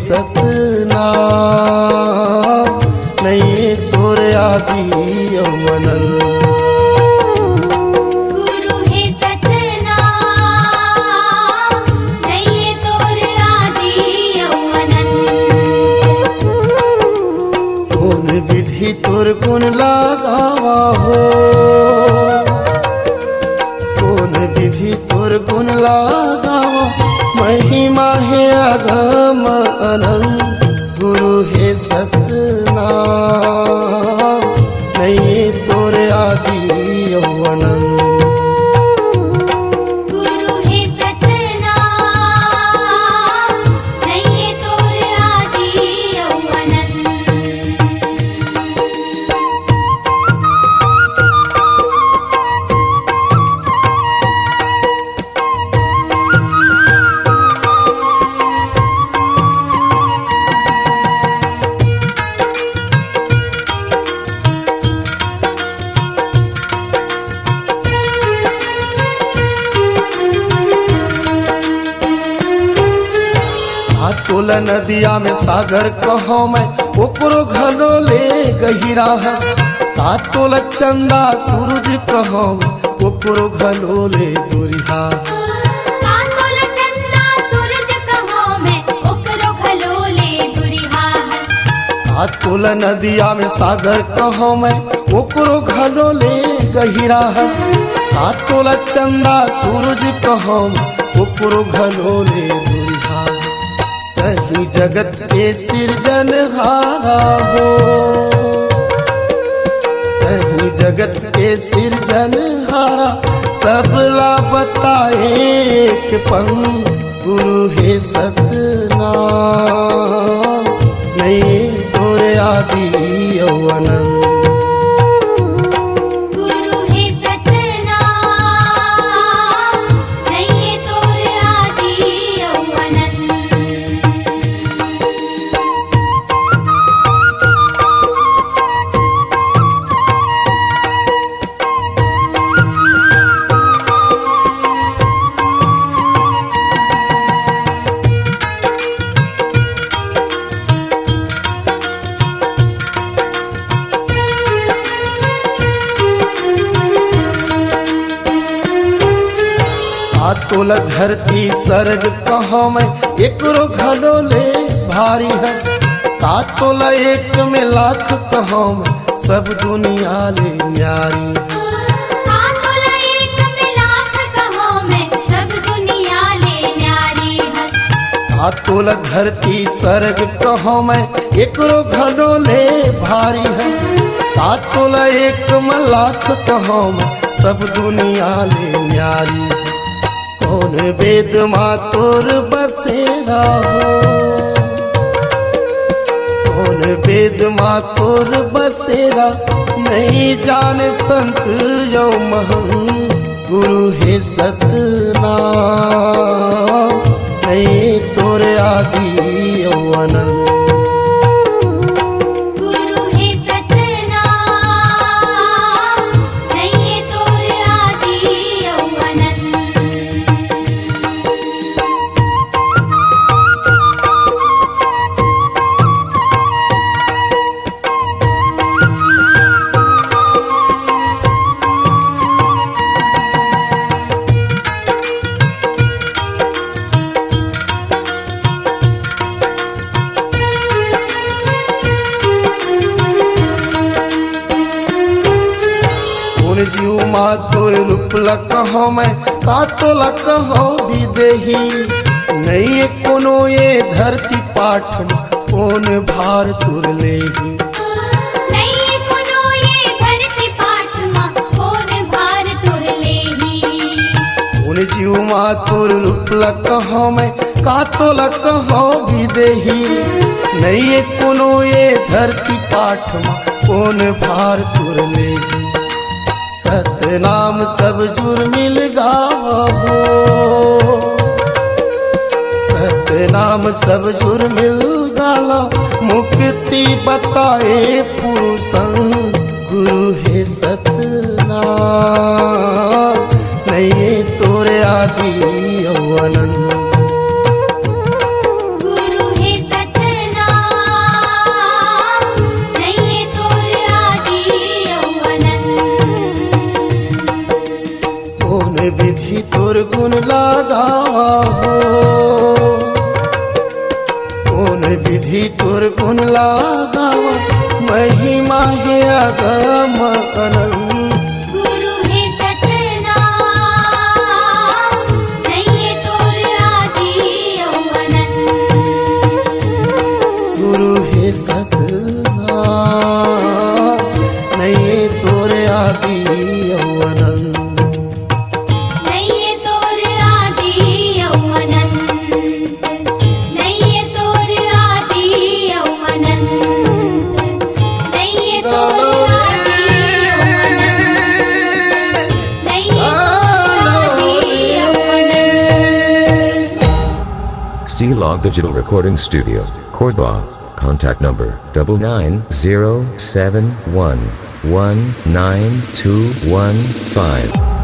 सतनाम नहीं तोर आदि अनंत। गुरु है सतनाम नहीं तोर आदि अनंत। कौन विधि तोर गुण लगावा हो, कौन विधि तोर गुण लगावा, महिमा है अगम अनंत। गुरु है सतनाम नहीं तोर आदि अनंत। गुरु है सतनाम नहीं तोर आदि अनंत। तोल नदिया में सागर कहो मैं, ओकरो घलो ले गहिरा हस। तोल चंदा सूरज कहो मैं, ओकरो घलो ले दुरिहा। कातोल चंदा सूरज कहो मैं, ओकरो घलो ले दुरिहा। तोल नदिया में सागर कहो मैं, ओकरो घलो ले गहिरा हस। तोल चंदा सूरज कहो मैं, ओकरो घलो ले दुरिहा। कहीं जगत के सिरजनहारा हो, कहीं जगत के सिरजनहारा, सबला बताए एक पंथ। गुरु है सतनाम नहीं तोर आदि अनंत। गुरु है सतनाम नहीं तोर आदि अनंत। तोल धरती सर्ग कहो मैं, एकरो घलो ले भारी हस। तोल एक में लाख कहो मैं, सब दुनिया ले न्यारी। कातोल एक में लाख कहो मैं, सब दुनिया ले न्यारी हस। तोल धरती सर्ग कहो मैं, एकरो घलो ले भारी हस। तोल एक में लाख कहो मैं, सब दुनिया ले न्यारी। कौन वेद माँ तोर बसेरा हो, कौन वेद माँ तोर बसेरा, नहीं जाने संत यो महंत। गुरु है सतनाम नहीं तोर आदि अनंत। गुरु है सतनाम नहीं तोर आदि अनंत। जीव माँ तोर रूप लकहो मैं, कातोल कहो भी देही। नहीं कोनो ये धरती पाठन, कौन भार तुर लेही। नहीं कोनो ये धरती पाठ माँ, कौन भार तुर लेही। कौन जीव माँ तोर रूप लकहो मैं, कातोल कहो भी देही। नहीं कोनो ये धरती पाठन, कौन भार तुर लेही। सतनाम सब जुर मिल गावो, सतनाम सब जुर मिल गाला, मुक्ति बताए पुरुषं। गुरु है सतनाम नहीं तोर आदि अनंत। गुरु है सतनाम तोर गुण लगावा हो कौन विधि तोर गुण लगावा महिमा है अगम अनंत गुरु है सतनाम नहीं तोर आदि अनंत गुरु है सतनाम नहीं तोर आदि अनंत नहीं तोर आदि अनंत नहीं तोर आदि अनंत नहीं तोर आदि अनंत नहीं तोर आदि अनंत C-Log Digital Recording Studio, Cordoba. Contact number 99071192115.